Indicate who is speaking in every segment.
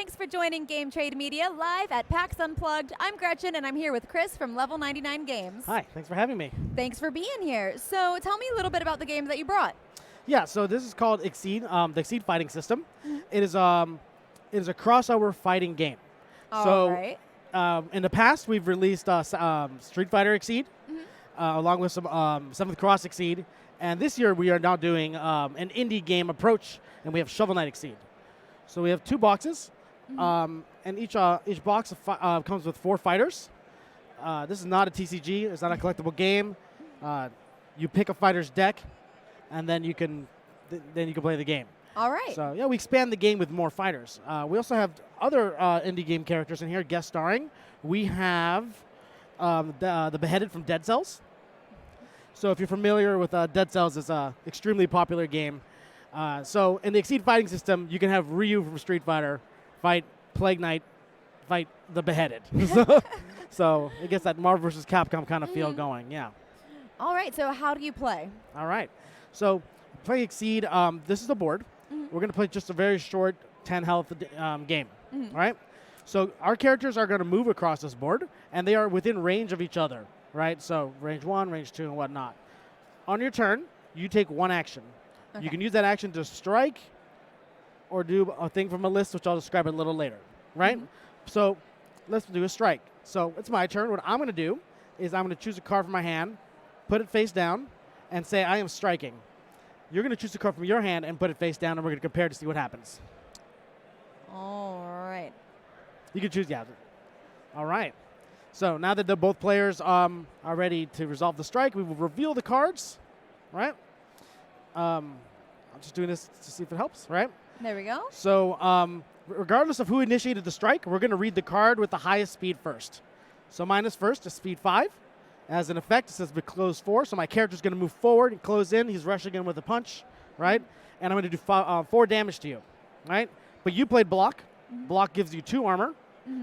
Speaker 1: thanks for joining Game Trade Media live at PAX Unplugged. I'm Gretchen, and I'm here with Chris from Level 99 Games.
Speaker 2: Hi, thanks for having me.
Speaker 1: Thanks for being here. So tell me a little bit about the games that you brought.
Speaker 2: Yeah, so this is called Exceed, the Exceed fighting system. It is a crossover fighting game.
Speaker 1: All right.
Speaker 2: In the past, we've released Street Fighter Exceed, along with some 7th Cross Exceed, and this year we are now doing an indie game approach, and we have Shovel Knight Exceed. So we have 2 boxes, and each box comes with 4 fighters. This is not a TCG. It's not a collectible game. You pick a fighter's deck, and then you can play the game.
Speaker 1: All right.
Speaker 2: So yeah, we expand the game with more fighters. We also have other indie game characters in here guest starring. We have the Beheaded from Dead Cells. So if you're familiar with Dead Cells, it's an extremely popular game. So in the Exceed fighting system, you can have Ryu from Street Fighter fight Plague Knight, fight the Beheaded. So it gets that Marvel vs. Capcom kind of feel going, yeah.
Speaker 1: All right, so how do you play?
Speaker 2: All right. So play Exceed, this is the board. We're going to play just a very short 10 health game, all right? So our characters are going to move across this board, and they are within range of each other, right? So range 1, range 2, and whatnot. On your turn, you take 1 action.
Speaker 1: Okay.
Speaker 2: You can use that action to strike or do a thing from a list, which I'll describe a little later, right? So let's do a strike. So it's my turn. What I'm going to do is I'm going to choose a card from my hand, put it face down, and say I am striking. You're going to choose a card from your hand and put it face down, and we're going to compare to see what happens.
Speaker 1: All right.
Speaker 2: You can choose, yeah. All right. So now that both players are ready to resolve the strike, we will reveal the cards, right? I'm just doing this to see if it helps, right?
Speaker 1: There we go.
Speaker 2: So regardless of who initiated the strike, we're going to read the card with the highest speed first. So mine is first, is speed 5. As an effect, it says close 4, so my character's going to move forward and close in. He's rushing in with a punch, right? And I'm going to do 4 damage to you, right? But you played block. Block gives you 2 armor,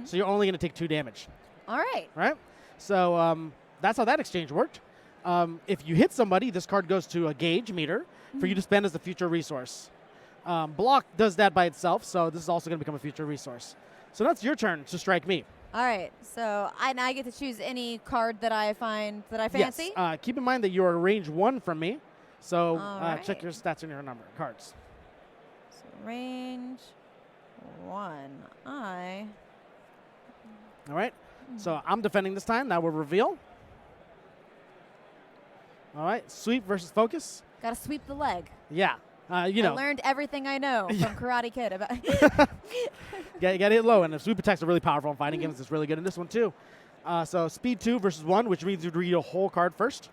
Speaker 2: so you're only going to take 2 damage.
Speaker 1: All right.
Speaker 2: Right? So that's how that exchange worked. If you hit somebody, this card goes to a gauge meter for you to spend as a future resource. Block does that by itself, so this is also going to become a future resource. So that's your turn to strike me.
Speaker 1: All right. So I get to choose any card that I find that I fancy?
Speaker 2: Yes. Keep in mind that you're range 1 from me, so
Speaker 1: right.
Speaker 2: check your stats in your cards.
Speaker 1: So range 1.
Speaker 2: All right. So I'm defending this time. Now we'll reveal. All right. Sweep versus focus.
Speaker 1: Got to sweep the leg.
Speaker 2: Yeah.
Speaker 1: I learned everything I know from Karate Kid about.
Speaker 2: You got to hit low, and the sweep attacks are really powerful in fighting games. It's really good in this one too. So speed 2 versus 1, which means you read a whole card first.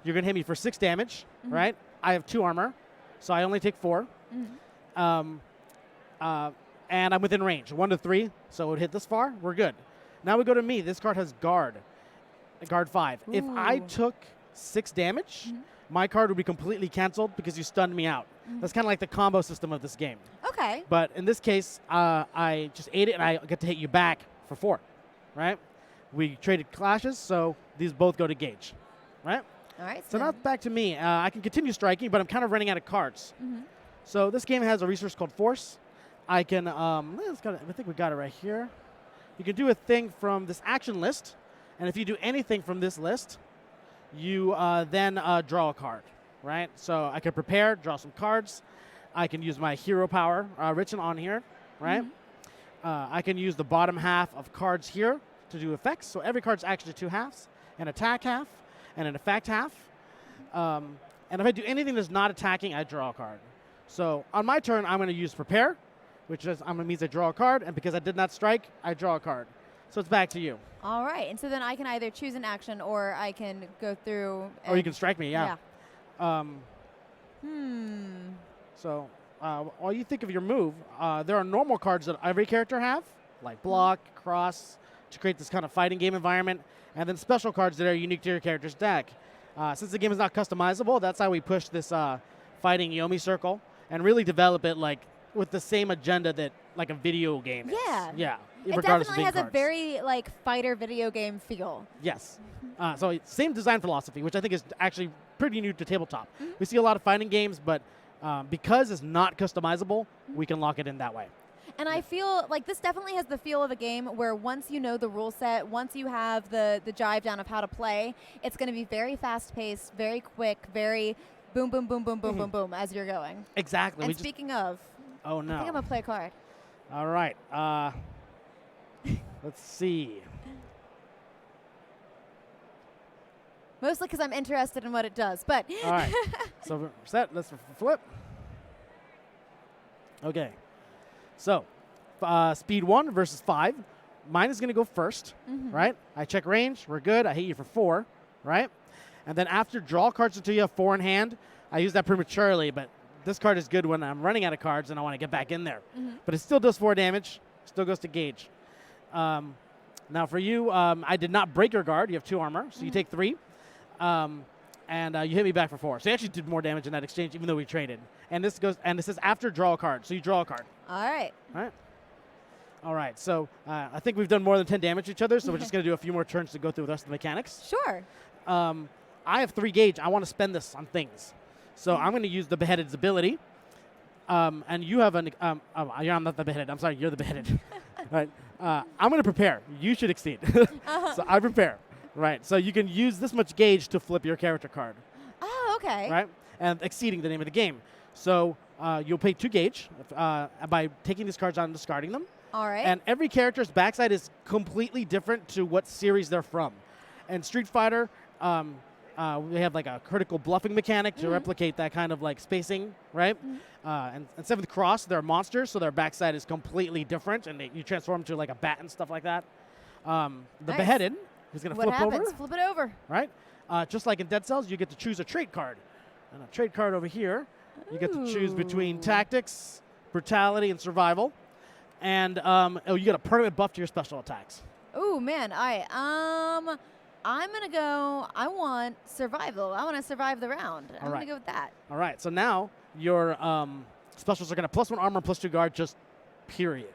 Speaker 2: You're going to hit me for 6 damage, right? I have 2 armor, so I only take 4. And I'm within range, 1 to 3, so it would hit this far. We're good. Now we go to me. This card has guard, guard 5.
Speaker 1: Ooh.
Speaker 2: If I took 6 damage, my card would be completely canceled because you stunned me out. That's kind of like the combo system of this game.
Speaker 1: Okay.
Speaker 2: But in this case, I just ate it, and I get to hit you back for 4, right? We traded clashes, so these both go to gauge, right?
Speaker 1: All right.
Speaker 2: So now it's back to me. I can continue striking, but I'm kind of running out of cards. So this game has a resource called Force. I can, I think we got it right here. You can do a thing from this action list, and if you do anything from this list, you then draw a card, right? So I can prepare, draw some cards. I can use my hero power written on here, right? I can use the bottom half of cards here to do effects. So every card's actually 2 halves, an attack half and an effect half. And if I do anything that's not attacking, I draw a card. So on my turn, I'm going to use prepare, which means I draw a card. And because I did not strike, I draw a card. So it's back to you.
Speaker 1: All right. And so then I can either choose an action or I can go through.
Speaker 2: Or you can strike me, yeah. So while you think of your move, there are normal cards that every character have, like block, cross, to create this kind of fighting game environment, and then special cards that are unique to your character's deck. Since the game is not customizable, that's how we push this fighting Yomi circle and really develop it like with the same agenda that like a video game is. Yeah.
Speaker 1: It definitely has a very like fighter video game feel.
Speaker 2: Yes. So same design philosophy, which I think is actually pretty new to tabletop. We see a lot of fighting games, but because it's not customizable, we can lock it in that way.
Speaker 1: And I feel like this definitely has the feel of a game where once you know the rule set, once you have the jive down of how to play, it's going to be very fast-paced, very quick, very boom, boom, boom, boom, boom, boom, boom as you're going.
Speaker 2: Exactly.
Speaker 1: And speaking of,
Speaker 2: oh no.
Speaker 1: I think I'm going to play a card.
Speaker 2: All right. Let's see.
Speaker 1: Mostly because I'm interested in what it does, but.
Speaker 2: All right. So we're set. Let's flip. Okay. So, speed 1 versus 5. Mine is going to go first, right? I check range. We're good. I hit you for 4, right? And then after draw cards until you have 4 in hand. I use that prematurely, but this card is good when I'm running out of cards and I want to get back in there. But it still does 4 damage. Still goes to gauge. Now for you, I did not break your guard. You have 2 armor, so you take 3. And you hit me back for 4. So you actually did more damage in that exchange, even though we traded. And this is after draw a card. So you draw a card.
Speaker 1: All right.
Speaker 2: All right. All right. So I think we've done more than 10 damage to each other. So we're just going to do a few more turns to go through the rest of the mechanics.
Speaker 1: Sure.
Speaker 2: I have 3 gauge. I want to spend this on things. So I'm going to use the Beheaded's ability. And you have I'm not the Beheaded. I'm sorry. You're the Beheaded. All right. I'm going to prepare. You should exceed. So I prepare. Right, so you can use this much gauge to flip your character card.
Speaker 1: Oh, okay.
Speaker 2: Right, and exceeding the name of the game. So you'll pay 2 gauge by taking these cards out and discarding them.
Speaker 1: All right.
Speaker 2: And every character's backside is completely different to what series they're from. And Street Fighter, we have like a critical bluffing mechanic to replicate that kind of like spacing, right? And 7th Cross, they're monsters, so their backside is completely different, and you transform to like a bat and stuff like that. The
Speaker 1: Nice.
Speaker 2: Beheaded. He's going to flip
Speaker 1: happens?
Speaker 2: over.
Speaker 1: Flip it over.
Speaker 2: Right? Just like in Dead Cells, you get to choose a trait card. And a trait card over here, you get to choose between tactics, brutality, and survival. And you get a permanent buff to your special attacks.
Speaker 1: Ooh, man. All right. I'm going to go, I want survival. I want to survive the round. I'm going to go with that.
Speaker 2: All right. So now your specials are going to +1 armor, +2 guard, just period.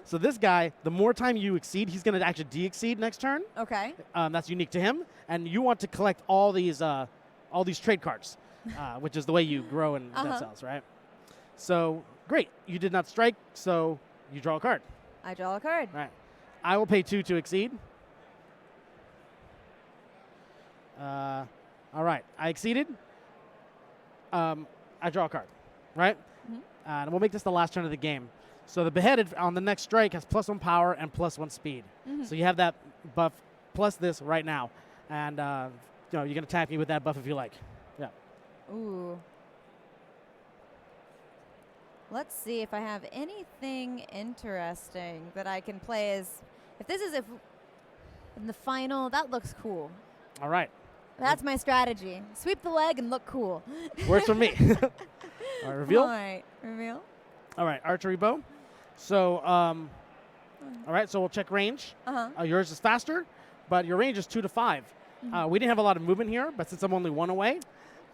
Speaker 2: So this guy, the more time you exceed, he's going to actually de-exceed next turn.
Speaker 1: Okay.
Speaker 2: That's unique to him. And you want to collect all these trade cards, which is the way you grow in Dead Cells, right? So, great. You did not strike, so you draw a card.
Speaker 1: I draw a card.
Speaker 2: Right. I will pay 2 to exceed. All right. I exceeded. I draw a card, right? And we'll make this the last turn of the game. So the Beheaded on the next strike has +1 power and +1 speed. So you have that buff plus this right now. And you can attack me with that buff if you like. Yeah.
Speaker 1: Ooh. Let's see if I have anything interesting that I can play as. If this is in the final, that looks cool.
Speaker 2: All right.
Speaker 1: That's my strategy. Sweep the leg and look cool.
Speaker 2: Works for me. All right, reveal.
Speaker 1: All right, reveal.
Speaker 2: All right, archery bow. So, all right, so we'll check range. Yours is faster, but your range is 2 to 5. We didn't have a lot of movement here, but since I'm only 1 away,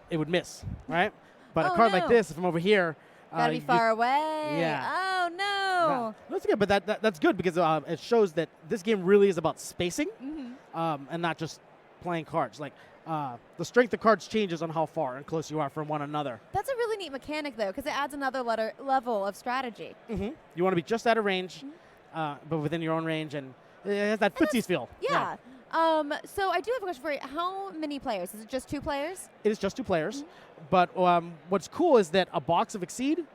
Speaker 2: it would miss, right? But a card like this, if I'm over here,
Speaker 1: gotta be far away.
Speaker 2: Yeah.
Speaker 1: Oh no.
Speaker 2: That's good, but that's good because it shows that this game really is about spacing, and not just playing cards. Like the strength of cards changes on how far and close you are from one another.
Speaker 1: That's a really neat mechanic, though, because it adds another level of strategy.
Speaker 2: You want to be just out of range, but within your own range, and it has that footsies feel.
Speaker 1: Yeah. So I do have a question for you. How many players? Is it just 2 players?
Speaker 2: It is just 2 players, but what's cool is that a box of Exceed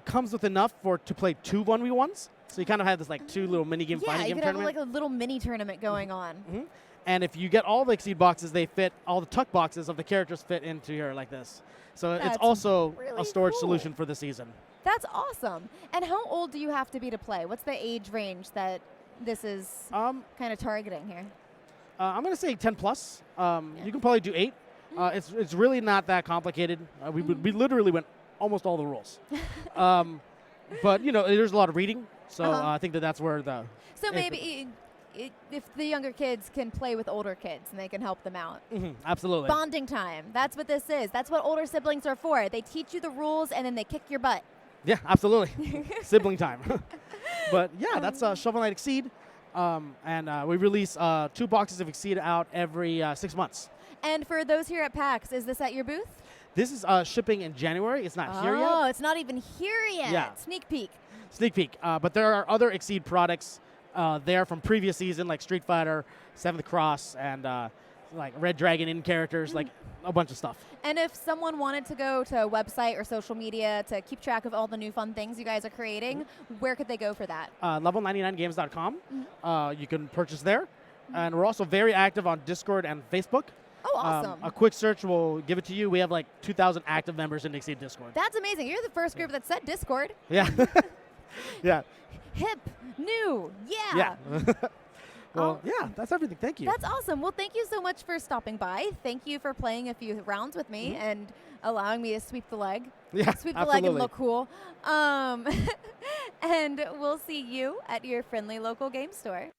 Speaker 2: comes with enough to play 2 1v1s. So you kind of have this like 2 little mini game fighting game tournament.
Speaker 1: Yeah, you could have like a little mini tournament going on.
Speaker 2: And if you get all the Exceed boxes, they fit, all the tuck boxes of the characters fit into here like this. So it's also
Speaker 1: really
Speaker 2: a storage
Speaker 1: cool.
Speaker 2: solution for the season.
Speaker 1: That's awesome. And how old do you have to be to play? What's the age range that this is kind of targeting here?
Speaker 2: I'm going to say 10 plus. You can probably do 8. It's really not that complicated. We literally went almost all the rules. But, there's a lot of reading. So I think that's where the...
Speaker 1: So maybe if the younger kids can play with older kids and they can help them out.
Speaker 2: Absolutely.
Speaker 1: Bonding time. That's what this is. That's what older siblings are for. They teach you the rules and then they kick your butt.
Speaker 2: Yeah, absolutely. Sibling time. But, yeah, that's Shovel Knight Exceed. And we release 2 boxes of Exceed out every 6 months.
Speaker 1: And for those here at PAX, is this at your booth?
Speaker 2: This is shipping in January. It's not here yet.
Speaker 1: Oh, it's not even here yet.
Speaker 2: Yeah.
Speaker 1: Sneak peek.
Speaker 2: sneak peek. But there are other Exceed products there from previous season, like Street Fighter, Seventh Cross, and like Red Dragon in characters, like a bunch of stuff.
Speaker 1: And if someone wanted to go to a website or social media to keep track of all the new fun things you guys are creating, where could they go for that?
Speaker 2: Level99games.com. You can purchase there. And we're also very active on Discord and Facebook.
Speaker 1: Oh, awesome.
Speaker 2: A quick search will give it to you. We have like 2,000 active members in Exceed Discord.
Speaker 1: That's amazing. You're the first group that said Discord.
Speaker 2: Yeah. Yeah.
Speaker 1: Hip, new,
Speaker 2: Yeah. Well, yeah, that's everything. Thank you.
Speaker 1: That's awesome. Well, thank you so much for stopping by. Thank you for playing a few rounds with me and allowing me to sweep the leg.
Speaker 2: Yeah,
Speaker 1: Sweep the leg and look cool. And we'll see you at your friendly local game store.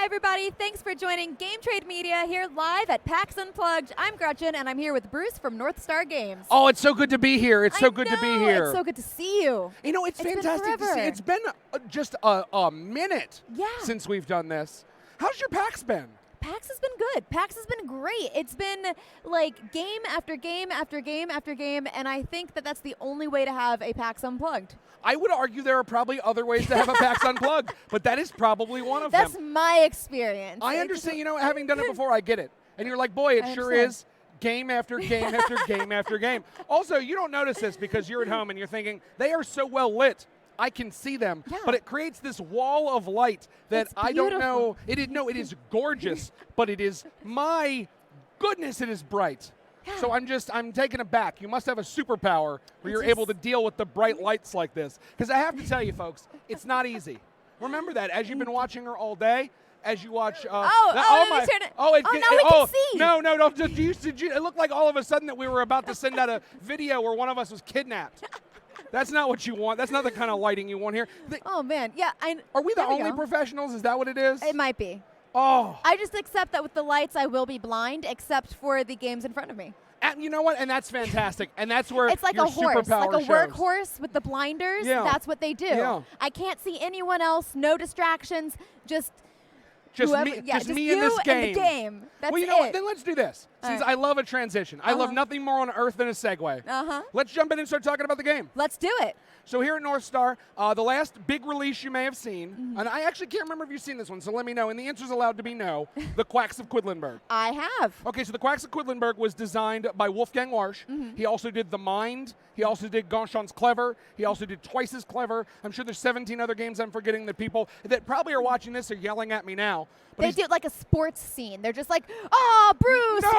Speaker 1: Hi, everybody. Thanks for joining Game Trade Media here live at PAX Unplugged. I'm Gretchen, and I'm here with Bruce from NorthStar Games.
Speaker 3: Oh, it's so good to be here. It's so good to be here.
Speaker 1: It's so good to see you.
Speaker 3: You know, it's fantastic to see. It's been just a minute since we've done this. How's your PAX been?
Speaker 1: PAX has been good. PAX has been great. It's been like game after game after game after game, and I think that that's the only way to have a PAX Unplugged.
Speaker 3: I would argue there are probably other ways to have a PAX Unplugged, but that is probably one of them.
Speaker 1: That's my experience.
Speaker 3: I understand. You know, having done it before, I get it. And you're like, boy, it sure is game after game after game after game. Also, you don't notice this because you're at home and you're thinking, they are so well lit. I can see them, but it creates this wall of light that I don't know. It is gorgeous, but it is, my goodness, it is bright. So I'm taken aback. You must have a superpower where you're able to deal with the bright lights like this. Because I have to tell you, folks, it's not easy. Remember that as you've been watching her all day. As you watch,
Speaker 1: now we can see.
Speaker 3: No. It looked like all of a sudden that we were about to send out a video where one of us was kidnapped. That's not what you want. That's not the kind of lighting you want here.
Speaker 1: Oh, man. Yeah.
Speaker 3: Are we the only professionals? Is that what it is?
Speaker 1: It might be.
Speaker 3: Oh.
Speaker 1: I just accept that with the lights I will be blind, except for the games in front of me.
Speaker 3: And you know what? And that's fantastic. And that's where
Speaker 1: it's like
Speaker 3: your
Speaker 1: a horse,
Speaker 3: superpower
Speaker 1: like a
Speaker 3: shows.
Speaker 1: workhorse with the blinders.
Speaker 3: Yeah.
Speaker 1: That's what they do.
Speaker 3: Yeah.
Speaker 1: I can't see anyone else. No distractions. Just
Speaker 3: me in this game.
Speaker 1: And the game. That's
Speaker 3: well, you know what? Then let's do this. Since I love a transition. I love nothing more on earth than a segue. Let's jump in and start talking about the game.
Speaker 1: Let's do it.
Speaker 3: So here at NorthStar, the last big release you may have seen, and I actually can't remember if you've seen this one, so let me know, and the answer's allowed to be no, The Quacks of Quedlinburg.
Speaker 1: I have.
Speaker 3: Okay, so The Quacks of Quedlinburg was designed by Wolfgang Warsch. He also did The Mind. He also did Gonchon's Clever. He also did Twice as Clever. I'm sure there's 17 other games I'm forgetting that people that probably are watching this are yelling at me now. But
Speaker 1: they do like a sports scene. They're just like, oh, Bruce,
Speaker 3: no!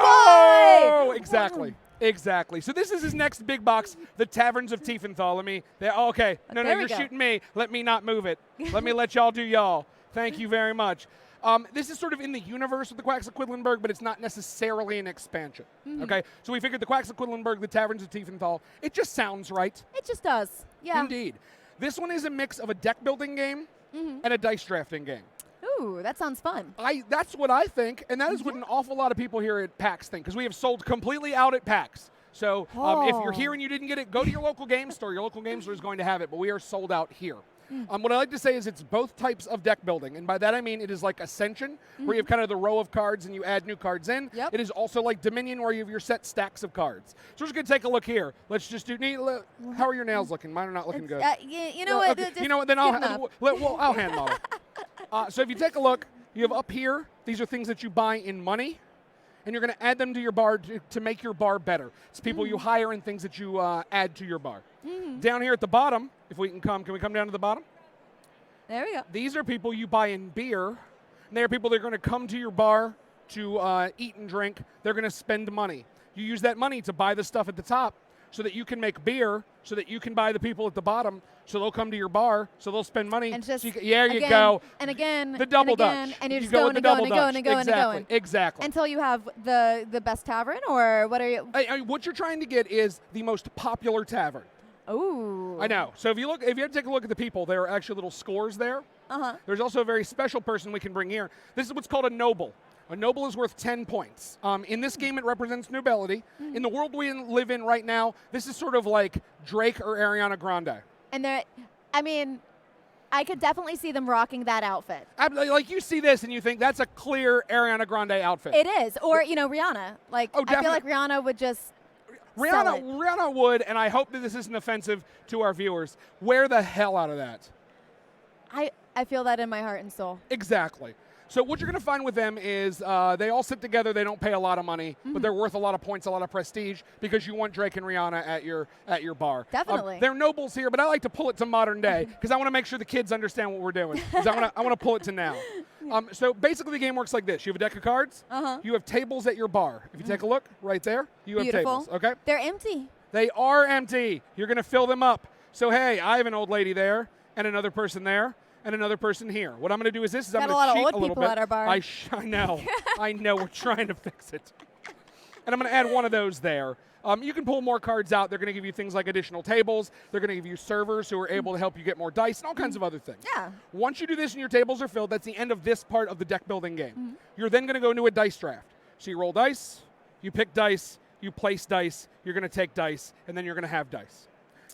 Speaker 1: why?
Speaker 3: Exactly. Exactly. So this is his next big box, the Taverns of Tiefenthal. Okay. No, you're shooting me. Let me not move it. Let me let y'all do y'all. Thank you very much. This is sort of in the universe of the Quacks of Quedlinburg, but it's not necessarily an expansion. Okay? So we figured the Quacks of Quedlinburg, the Taverns of Tiefenthal, it just sounds right.
Speaker 1: It just does. Yeah.
Speaker 3: Indeed. This one is a mix of a deck building game and a dice drafting game.
Speaker 1: Ooh, that sounds fun.
Speaker 3: That's what I think, and that is what an awful lot of people here at PAX think, because we have sold completely out at PAX. So if you're here and you didn't get it, go to your local game store. Your local game store is going to have it, but we are sold out here. What I like to say is it's both types of deck building, and by that I mean it is like Ascension, where you have kind of the row of cards and you add new cards in.
Speaker 1: Yep.
Speaker 3: It is also like Dominion, where you have your set stacks of cards. So we're just going to take a look here. Let's just do. How are your nails looking? Mine are not looking good.
Speaker 1: You know what?
Speaker 3: Okay. You know what? Then I'll hand model. So if you take a look, you have up here, these are things that you buy in money, and you're going to add them to your bar to make your bar better. It's people you hire and things that you add to your bar. Down here at the bottom, if we can we come down to the bottom?
Speaker 1: There we go.
Speaker 3: These are people you buy in beer, and they are people that are going to come to your bar to eat and drink. They're going to spend money. You use that money to buy the stuff at the top so that you can make beer, so that you can buy the people at the bottom, so they'll come to your bar, so they'll spend money.
Speaker 1: And just
Speaker 3: you go.
Speaker 1: And again.
Speaker 3: The double
Speaker 1: Dutch. And you're just going and going.
Speaker 3: Exactly.
Speaker 1: Until you have the best tavern, or what are you?
Speaker 3: What you're trying to get is the most popular tavern.
Speaker 1: Ooh.
Speaker 3: I know. So if you take a look at the people, there are actually little scores there. There's also a very special person we can bring here. This is what's called a noble. A noble is worth 10 points. In this game, it represents nobility. In the world we live in right now, this is sort of like Drake or Ariana Grande.
Speaker 1: And I could definitely see them rocking that outfit.
Speaker 3: Like you see this and you think that's a clear Ariana Grande outfit.
Speaker 1: It is. Or, Rihanna. I feel like Rihanna would just sell it.
Speaker 3: Rihanna would, and I hope that this isn't offensive to our viewers, wear the hell out of that.
Speaker 1: I feel that in my heart and soul.
Speaker 3: Exactly. So what you're going to find with them is they all sit together. They don't pay a lot of money, but they're worth a lot of points, a lot of prestige, because you want Drake and Rihanna at your bar.
Speaker 1: Definitely.
Speaker 3: They're nobles here, but I like to pull it to modern day because I want to make sure the kids understand what we're doing. Because I want to pull it to now. So basically, the game works like this: you have a deck of cards. You have tables at your bar. If you take a look right there, you have tables. Okay.
Speaker 1: They're empty.
Speaker 3: They are empty. You're going to fill them up. So hey, I have an old lady there and another person there. And another person here. What I'm going to do is this: I'm going to cheat a little bit.
Speaker 1: At our bar.
Speaker 3: I know. I know. We're trying to fix it. And I'm going to add one of those there. You can pull more cards out. They're going to give you things like additional tables. They're going to give you servers who are able to help you get more dice and all kinds of other things.
Speaker 1: Yeah.
Speaker 3: Once you do this and your tables are filled, that's the end of this part of the deck building game. You're then going to go into a dice draft. So you roll dice, you pick dice, you place dice, you're going to take dice, and then you're going to have dice.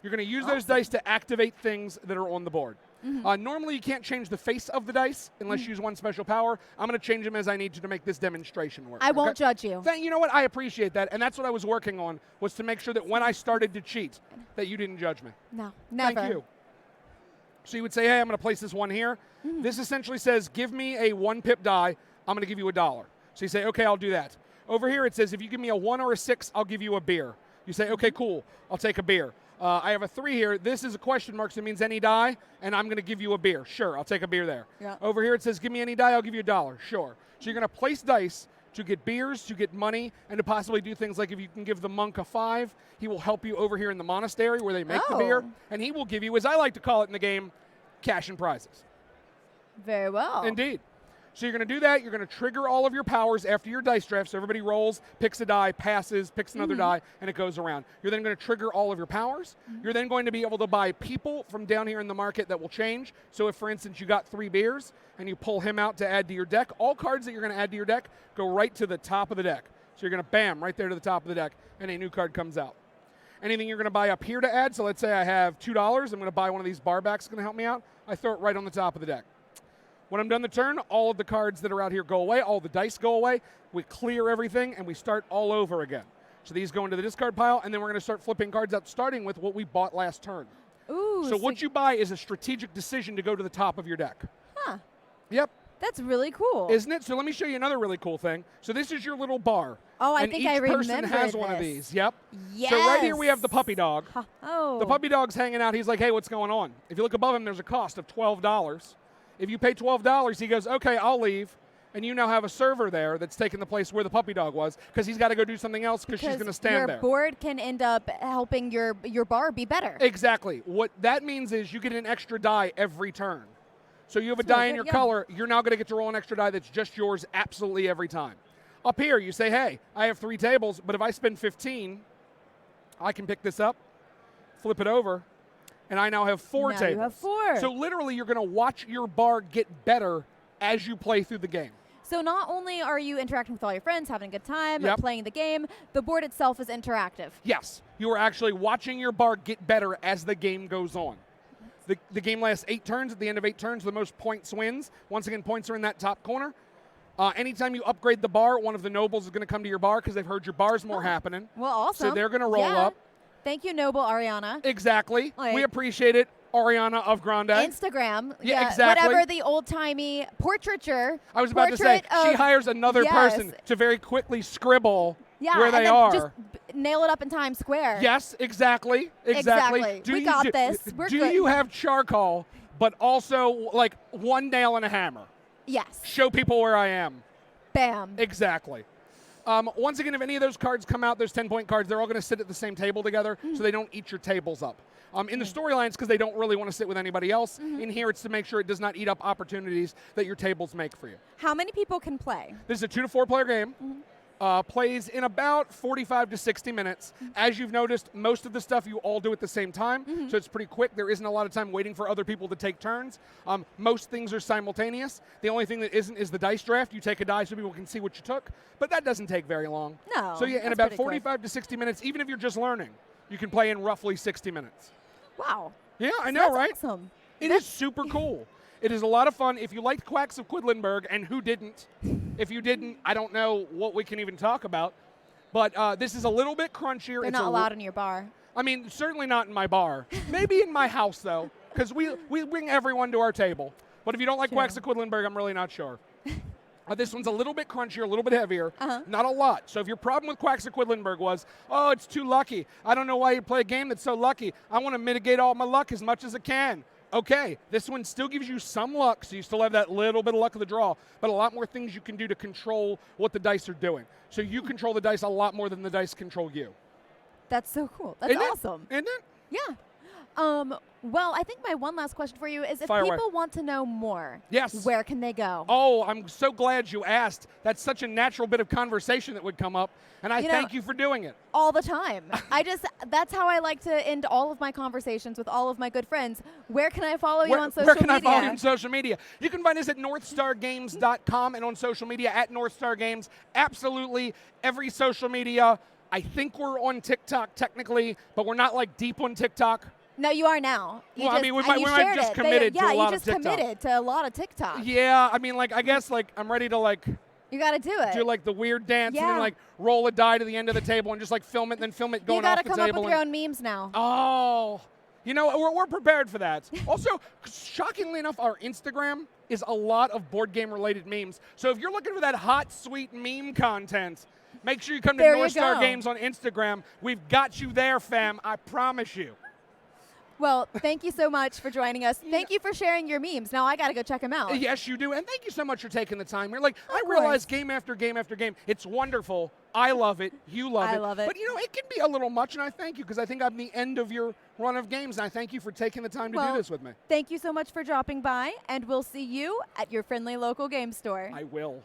Speaker 3: You're going to use those dice to activate things that are on the board. Normally, you can't change the face of the dice unless you use one special power. I'm going to change them as I need to make this demonstration work.
Speaker 1: I won't judge you.
Speaker 3: You know what? I appreciate that, and that's what I was working on, was to make sure that when I started to cheat, that you didn't judge me.
Speaker 1: No, never.
Speaker 3: Thank you. So you would say, hey, I'm going to place this one here. This essentially says, give me a 1-pip die. I'm going to give you $1. So you say, okay, I'll do that. Over here it says, if you give me a 1 or a 6, I'll give you a beer. You say, okay, cool. I'll take a beer. I have a 3 here. This is a question mark, so it means any die, and I'm going to give you a beer. Sure, I'll take a beer there.
Speaker 1: Yeah.
Speaker 3: Over here it says, give me any die, I'll give you $1. Sure. So you're going to place dice to get beers, to get money, and to possibly do things like if you can give the monk a 5, he will help you over here in the monastery where they make the beer, and he will give you, as I like to call it in the game, cash and prizes.
Speaker 1: Very well.
Speaker 3: Indeed. So you're going to do that. You're going to trigger all of your powers after your dice draft. So everybody rolls, picks a die, passes, picks another die, and it goes around. You're then going to trigger all of your powers. You're then going to be able to buy people from down here in the market that will change. So if, for instance, you got 3 beers and you pull him out to add to your deck, all cards that you're going to add to your deck go right to the top of the deck. So you're going to bam, right there to the top of the deck, and a new card comes out. Anything you're going to buy up here to add, so let's say I have $2, I'm going to buy one of these bar backs, going to help me out. I throw it right on the top of the deck. When I'm done the turn, all of the cards that are out here go away, all the dice go away, we clear everything, and we start all over again. So these go into the discard pile, and then we're going to start flipping cards out, starting with what we bought last turn.
Speaker 1: Ooh.
Speaker 3: So what you buy is a strategic decision to go to the top of your deck.
Speaker 1: Huh.
Speaker 3: Yep.
Speaker 1: That's really cool.
Speaker 3: Isn't it? So let me show you another really cool thing. So this is your little bar.
Speaker 1: Oh, I
Speaker 3: and
Speaker 1: think
Speaker 3: each
Speaker 1: I remember
Speaker 3: person has one of
Speaker 1: this.
Speaker 3: these. Yep.
Speaker 1: Yes.
Speaker 3: So right here we have the puppy dog.
Speaker 1: Oh.
Speaker 3: The puppy dog's hanging out. He's like, hey, what's going on? If you look above him, there's a cost of $12. If you pay $12, he goes, okay, I'll leave. And you now have a server there that's taking the place where the puppy dog was because he's got to go do something else because she's going to stand there.
Speaker 1: Your board can end up helping your bar be better.
Speaker 3: Exactly. What that means is you get an extra die every turn. So you have a die in your color, you're now going to get to roll an extra die that's just yours absolutely every time. Up here, you say, hey, I have 3 tables, but if I spend 15, I can pick this up, flip it over, and I now have 4 tables.
Speaker 1: You have 4.
Speaker 3: So literally, you're going to watch your bar get better as you play through the game.
Speaker 1: So not only are you interacting with all your friends, having a good time,
Speaker 3: Yep.
Speaker 1: playing the game, the board itself is interactive.
Speaker 3: Yes, you are actually watching your bar get better as the game goes on. The game lasts 8 turns. At the end of 8 turns, the most points wins. Once again, points are in that top corner. Anytime you upgrade the bar, one of the nobles is going to come to your bar because they've heard your bar's more happening.
Speaker 1: Well, awesome.
Speaker 3: So they're going to roll up.
Speaker 1: Thank you, Noble Ariana.
Speaker 3: Exactly.
Speaker 1: Like-
Speaker 3: We appreciate it, Ariana of Grande.
Speaker 1: Instagram.
Speaker 3: Yeah, exactly.
Speaker 1: Whatever the old-timey portraiture.
Speaker 3: I was about to say, she hires another person to very quickly scribble where they are.
Speaker 1: Just nail it up in Times Square.
Speaker 3: Yes, exactly.
Speaker 1: Exactly. We got this. We're
Speaker 3: do
Speaker 1: good.
Speaker 3: you have charcoal, but also like 1 nail and a hammer?
Speaker 1: Yes.
Speaker 3: Show people where I am.
Speaker 1: Bam.
Speaker 3: Exactly. Once again, if any of those cards come out, those 10-point cards, they're all going to sit at the same table together so they don't eat your tables up. In the storylines, because they don't really want to sit with anybody else. In here, it's to make sure it does not eat up opportunities that your tables make for you.
Speaker 1: How many people can play?
Speaker 3: This is a 2 to 4 player game. Plays in about 45 to 60 minutes. As you've noticed, most of the stuff you all do at the same time, so it's pretty quick. There isn't a lot of time waiting for other people to take turns. Most things are simultaneous. The only thing that isn't is the dice draft. You take a die so people can see what you took, but that doesn't take very long.
Speaker 1: No.
Speaker 3: So yeah, in
Speaker 1: that's
Speaker 3: about
Speaker 1: pretty quick.
Speaker 3: 45 to 60 minutes, even if you're just learning, you can play in roughly 60 minutes.
Speaker 1: Wow.
Speaker 3: Yeah, I know,
Speaker 1: That's
Speaker 3: right?
Speaker 1: Awesome.
Speaker 3: It is super cool. It is a lot of fun. If you liked Quacks of Quedlinburg, and who didn't? If you didn't, I don't know what we can even talk about. But this is a little bit crunchier.
Speaker 1: They're
Speaker 3: It's
Speaker 1: not allowed in your bar.
Speaker 3: I mean, certainly not in my bar. Maybe in my house, though, because we bring everyone to our table. But if you don't like
Speaker 1: True.
Speaker 3: Quacks of Quedlinburg, I'm really not sure. This one's a little bit crunchier, a little bit heavier. Not a lot. So if your problem with Quacks of Quedlinburg was, oh, it's too lucky. I don't know why you play a game that's so lucky. I want to mitigate all my luck as much as I can. Okay, this one still gives you some luck, so you still have that little bit of luck of the draw, but a lot more things you can do to control what the dice are doing. So you control the dice a lot more than the dice control you.
Speaker 1: That's so cool. That's awesome.
Speaker 3: Isn't it?
Speaker 1: Yeah. Well, I think my one last question for you is if
Speaker 3: Fire away.
Speaker 1: people want to know more,
Speaker 3: Yes.
Speaker 1: where can they go?
Speaker 3: Oh, I'm so glad you asked. That's such a natural bit of conversation that would come up, and I thank you for doing it.
Speaker 1: All the time. That's how I like to end all of my conversations with all of my good friends. Where can I follow you on social media?
Speaker 3: Where can I follow you on social media? You can find us at NorthStarGames.com and on social media at NorthStarGames. Absolutely every social media. I think we're on TikTok technically, but we're not like deep on TikTok.
Speaker 1: No, you are now.
Speaker 3: We might just committed to a lot of TikTok.
Speaker 1: You just committed to a lot of TikTok.
Speaker 3: Yeah, I mean, I guess, I'm ready to,
Speaker 1: You got to do it.
Speaker 3: do, the weird dance and then, roll a die to the end of the table and just, film it and then film it going off the table.
Speaker 1: You got to come up with your own memes now.
Speaker 3: Oh. You know, we're prepared for that. Also, shockingly enough, our Instagram is a lot of board game-related memes. So if you're looking for that hot, sweet meme content, make sure you come to NorthStar Games on Instagram. We've got you there, fam. I promise you.
Speaker 1: Well, thank you so much for joining us. Thank you for sharing your memes. Now I got to go check them out.
Speaker 3: Yes, you do. And thank you so much for taking the time. I realize game after game after game, it's wonderful. I love it. You love it.
Speaker 1: I love it.
Speaker 3: But, it can be a little much, and I thank you because I think I'm the end of your run of games, and I thank you for taking the time to do this with me.
Speaker 1: Thank you so much for dropping by, and we'll see you at your friendly local game store.
Speaker 3: I will.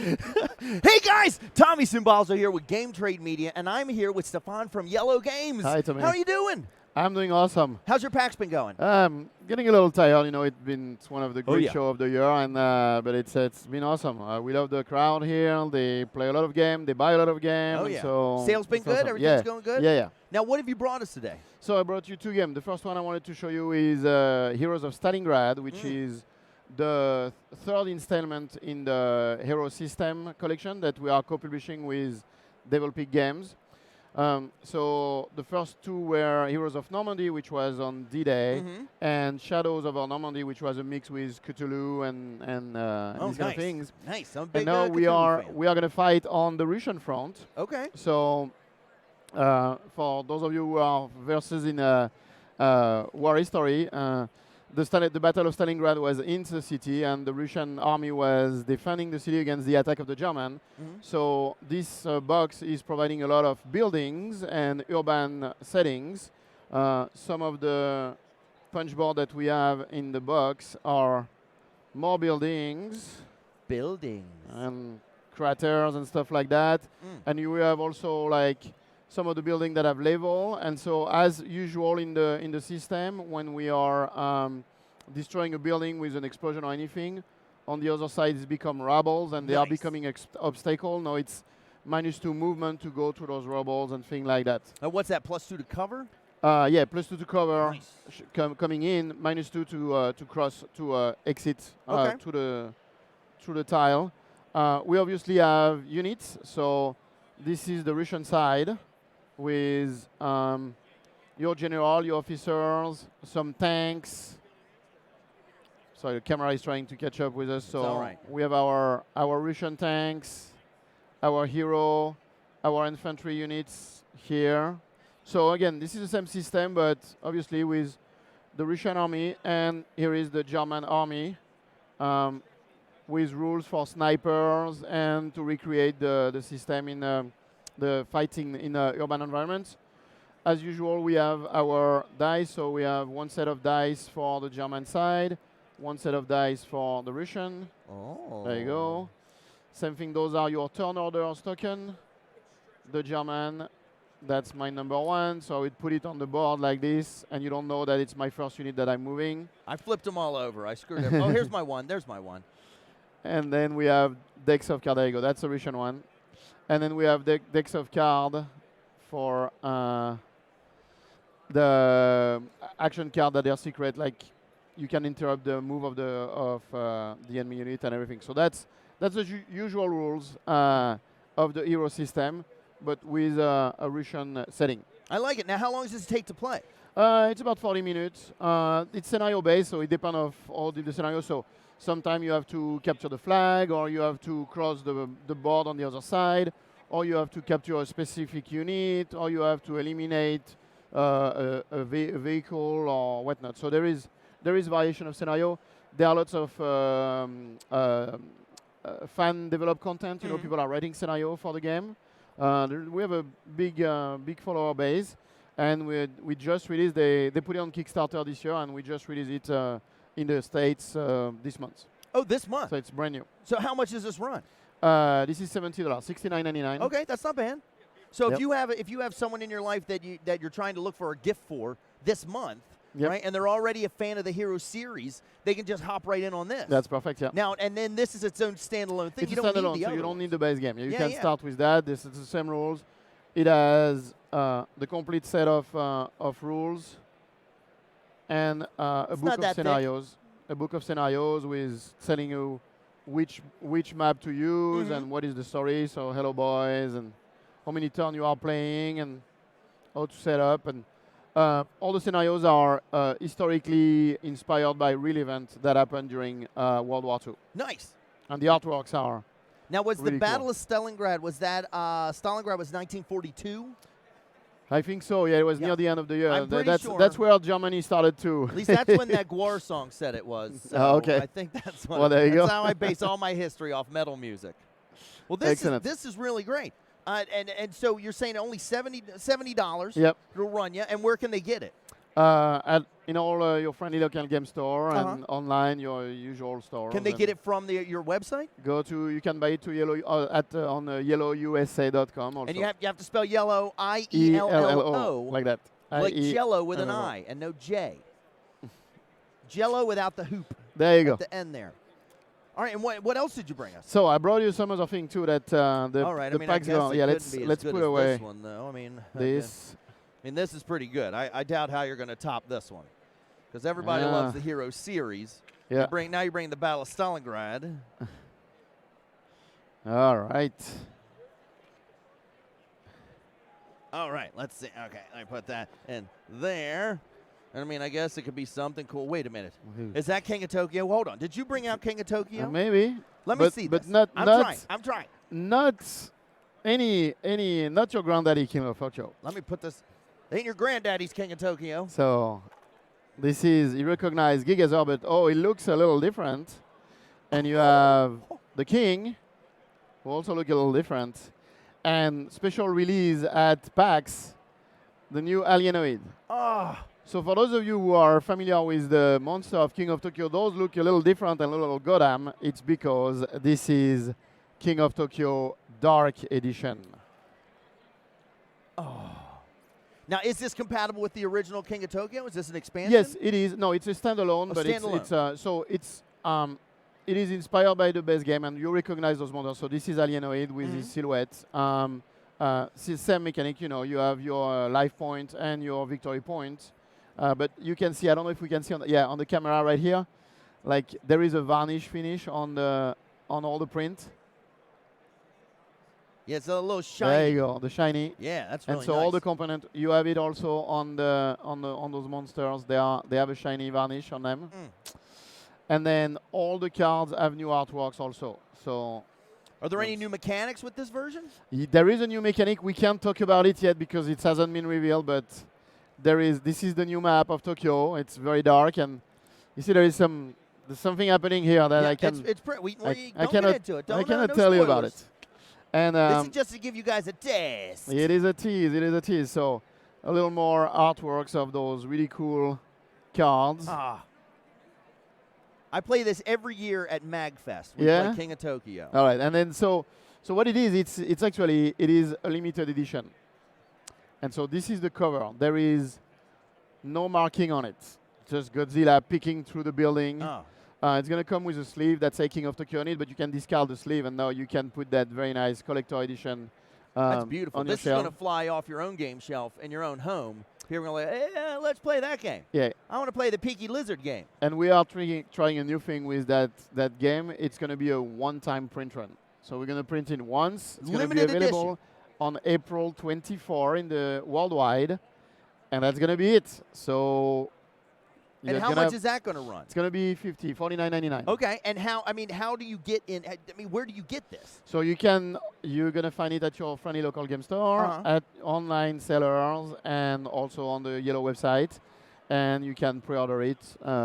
Speaker 4: Hey guys, Tommy Cimbalzo here with Game Trade Media, and I'm here with Stefan from Iello Games.
Speaker 5: Hi, Tommy.
Speaker 4: How are you doing?
Speaker 5: I'm doing awesome.
Speaker 4: How's your PAX been going?
Speaker 5: Getting a little tired. You know, it's one of the great
Speaker 4: yeah.
Speaker 5: show of the year, and but it's been awesome. We love the crowd here. They play a lot of games. They buy a lot of games.
Speaker 4: Oh yeah.
Speaker 5: So
Speaker 4: Sales been
Speaker 5: it's
Speaker 4: good.
Speaker 5: awesome.
Speaker 4: Everything's
Speaker 5: Yeah.
Speaker 4: going good.
Speaker 5: Yeah.
Speaker 4: Now, what have you brought us today?
Speaker 5: So I brought you 2 games. The first one I wanted to show you is Heroes of Stalingrad, which is the 3rd installment in the Hero System collection that we are co-publishing with Devil Pig Games. So the first 2 were Heroes of Normandy, which was on D-Day, and Shadows of our Normandy, which was a mix with Cthulhu and these kind of things.
Speaker 4: Nice. I'm a big
Speaker 5: And now we are
Speaker 4: fan.
Speaker 5: going to fight on the Russian front.
Speaker 4: Okay.
Speaker 5: So for those of you who are versed in war history, the Battle of Stalingrad was in the city, and the Russian army was defending the city against the attack of the German. So this box is providing a lot of buildings and urban settings. Some of the punchboard that we have in the box are more buildings and craters and stuff like that. And you have also like some of the buildings that have level. And so as usual in the system, when we are destroying a building with an explosion or anything, on the other side it's become rubbles, and they are becoming obstacle. Now it's -2 movement to go through those rubbles and things like that.
Speaker 4: What's that, +2 to cover?
Speaker 5: Yeah, +2 to cover,
Speaker 4: Nice.
Speaker 5: coming in, -2 to cross, to exit
Speaker 4: Okay.
Speaker 5: through the tile. We obviously have units, so this is the Russian side with your general, your officers, some tanks. Sorry, the camera is trying to catch up with us. So
Speaker 4: all right.
Speaker 5: we have our Russian tanks, our hero, our infantry units here. So again, this is the same system, but obviously with the Russian army, and here is the German army with rules for snipers and to recreate the system in the fighting in urban environments. As usual, we have our dice. So we have 1 set of dice for the German side, 1 set of dice for the Russian.
Speaker 4: Oh.
Speaker 5: There you go. Same thing, those are your turn orders token. The German, that's my number 1. So I would put it on the board like this, and you don't know that it's my first unit that I'm moving.
Speaker 4: I flipped them all over. I screwed them. Oh, here's my 1. There's my 1.
Speaker 5: And then we have decks of cards. There you go. That's the Russian one. And then we have decks of cards for the action card that are secret, like you can interrupt the move of the enemy unit and everything. So that's the usual rules of the hero system, but with a Russian setting.
Speaker 4: I like it. Now, how long does this take to play?
Speaker 5: It's about 40 minutes. It's scenario based, so it depends on all the scenarios. So sometimes you have to capture the flag, or you have to cross the board on the other side, or you have to capture a specific unit, or you have to eliminate a vehicle or whatnot. So there is variation of scenario. There are lots of fan-developed content. You know, people are writing scenario for the game. We have a big follower base, and we just released. They put it on Kickstarter this year, and we just released it in the States this month.
Speaker 4: Oh, this month.
Speaker 5: So it's brand new.
Speaker 4: So how much does this run?
Speaker 5: This is $70, $69.99.
Speaker 4: Okay, that's not bad. So
Speaker 5: Yep.
Speaker 4: if you have someone in your life that you're trying to look for a gift for this month,
Speaker 5: Yep.
Speaker 4: right, and they're already a fan of the Hero series, they can just hop right in on this.
Speaker 5: That's perfect, yeah.
Speaker 4: Now, and then this is its own standalone thing.
Speaker 5: It's
Speaker 4: you
Speaker 5: a
Speaker 4: don't
Speaker 5: standalone,
Speaker 4: need the
Speaker 5: so
Speaker 4: other
Speaker 5: you don't
Speaker 4: ones.
Speaker 5: need the base game. You
Speaker 4: Yeah,
Speaker 5: can
Speaker 4: yeah.
Speaker 5: start with that. This is the same rules. It has the complete set of rules and a
Speaker 4: It's
Speaker 5: book
Speaker 4: not
Speaker 5: of
Speaker 4: that thick.
Speaker 5: scenarios. A book of scenarios with telling you which map to use and what is the story. So hello boys, and how many turns you are playing, and how to set up. And all the scenarios are historically inspired by real events that happened during World War II.
Speaker 4: Nice.
Speaker 5: And the artworks are
Speaker 4: Now, was
Speaker 5: really
Speaker 4: the Battle
Speaker 5: cool.
Speaker 4: of Stalingrad, was that Stalingrad was 1942?
Speaker 5: I think so. Yeah, it was
Speaker 4: Yeah.
Speaker 5: near the end of the year.
Speaker 4: I'm pretty sure.
Speaker 5: That's where Germany started too.
Speaker 4: At least that's when that Gwar song said it was. So
Speaker 5: Oh, okay.
Speaker 4: I think that's what.
Speaker 5: Well, there you
Speaker 4: that's
Speaker 5: go.
Speaker 4: how I base all my history off metal music. Well,
Speaker 5: Excellent.
Speaker 4: this is really great. And so you're saying only $70
Speaker 5: Yep.
Speaker 4: will run you, and where can they get it?
Speaker 5: In all your friendly local game store and online your usual store.
Speaker 4: Can they get it from your website?
Speaker 5: You can buy it to Iello on IelloUSA.com also.
Speaker 4: And you have to spell yellow IELLO
Speaker 5: like that.
Speaker 4: like Jello with an I and no J. Jello without the hoop.
Speaker 5: There you go.
Speaker 4: At the end there. All right, and what else did you bring us?
Speaker 5: So I brought you some other thing too that
Speaker 4: All right,
Speaker 5: the PAX
Speaker 4: yeah,
Speaker 5: let's put away
Speaker 4: this one though. I mean,
Speaker 5: this.
Speaker 4: this is pretty good. I doubt how you're going to top this one, because everybody loves the Hero series.
Speaker 5: Yeah.
Speaker 4: Now you bring the Battle of Stalingrad.
Speaker 5: All right.
Speaker 4: All right, let's see. Okay, I put that in there. I mean, I guess it could be something cool. Wait a minute. Is that King of Tokyo? Hold on. Did you bring out King of Tokyo?
Speaker 5: Maybe.
Speaker 4: Let me see
Speaker 5: but
Speaker 4: this.
Speaker 5: not
Speaker 4: I'm trying.
Speaker 5: Not not your granddaddy King of Tokyo.
Speaker 4: Let me put this. Ain't your granddaddy's King of Tokyo.
Speaker 5: So this is, you recognize Gigasaur, but it looks a little different. And you have the King, who also look a little different. And special release at PAX, the new Alienoid. So for those of you who are familiar with the monster of King of Tokyo, those look a little different and a little Gotham. It's because this is King of Tokyo Dark Edition.
Speaker 4: Now, is this compatible with the original King of Tokyo? Is this an expansion?
Speaker 5: Yes, it is. No, it's a standalone, but it is inspired by the base game, and you recognize those models. So this is Alienoid with his silhouette. Same mechanic, you have your life point and your victory point. But you can see, I don't know if we can see on the camera right here, like there is a varnish finish on all the print.
Speaker 4: Yeah, it's a little shiny.
Speaker 5: There you go, the shiny.
Speaker 4: Yeah, that's really
Speaker 5: nice. And so all the components, you have it also on those monsters. They have a shiny varnish on them. And then all the cards have new artworks also. So,
Speaker 4: are there any new mechanics with this version?
Speaker 5: There is a new mechanic. We can't talk about it yet because it hasn't been revealed, but this is the new map of Tokyo. It's very dark, and you see there's something happening here that I cannot tell you about it. And
Speaker 4: this is just to give you guys a taste.
Speaker 5: It is a tease. It is a tease. So a little more artworks of those really cool cards.
Speaker 4: I play this every year at MagFest. We play King of Tokyo.
Speaker 5: All right, and then so what it is, it's actually a limited edition. And so this is the cover. There is no marking on it. Just Godzilla picking through the building. It's going to come with a sleeve that's a King of Tokyo on it, but you can discard the sleeve, and now you can put that very nice collector edition
Speaker 4: that's beautiful.
Speaker 5: on
Speaker 4: This
Speaker 5: your
Speaker 4: is
Speaker 5: shelf.
Speaker 4: going to fly off your own game shelf in your own home. People are going to like, hey, let's play that game.
Speaker 5: Yeah.
Speaker 4: I want to play the Peaky Lizard game.
Speaker 5: And we are trying a new thing with that game. It's going to be a one-time print run. So we're going to print it once. It's going to be available on April 24 in the worldwide, and that's going to be it. So.
Speaker 4: And how much is that going to run?
Speaker 5: It's going to be $49.99.
Speaker 4: Okay, and how do you get in? I mean, where do you get this?
Speaker 5: So you're going to find it at your friendly local game store, at online sellers, and also on the Iello website. And you can pre-order it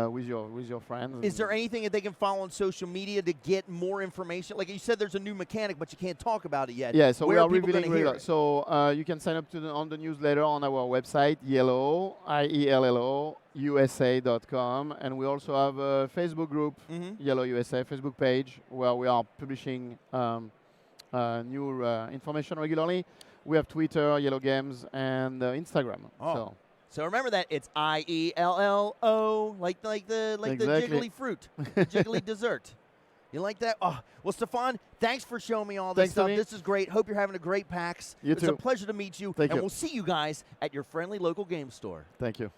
Speaker 5: with your friends.
Speaker 4: Is there anything that they can follow on social media to get more information? Like you said, there's a new mechanic, but you can't talk about it yet.
Speaker 5: Yeah, so
Speaker 4: where
Speaker 5: we are
Speaker 4: people
Speaker 5: revealing
Speaker 4: hear it?
Speaker 5: So you can sign up on the newsletter on our website, Iello, IELLO, USA.com, and we also have a Facebook group, Iello USA Facebook page, where we are publishing new information regularly. We have Twitter, Iello Games, and Instagram.
Speaker 4: So remember that it's IELLO, like the jiggly fruit, jiggly dessert. You like that? Oh, well, Stefan, thanks for showing me all this stuff. This is great. Hope you're having a great PAX.
Speaker 5: You
Speaker 4: it's
Speaker 5: too.
Speaker 4: a pleasure to meet you.
Speaker 5: Thank you.
Speaker 4: We'll see you guys at your friendly local game store.
Speaker 5: Thank you.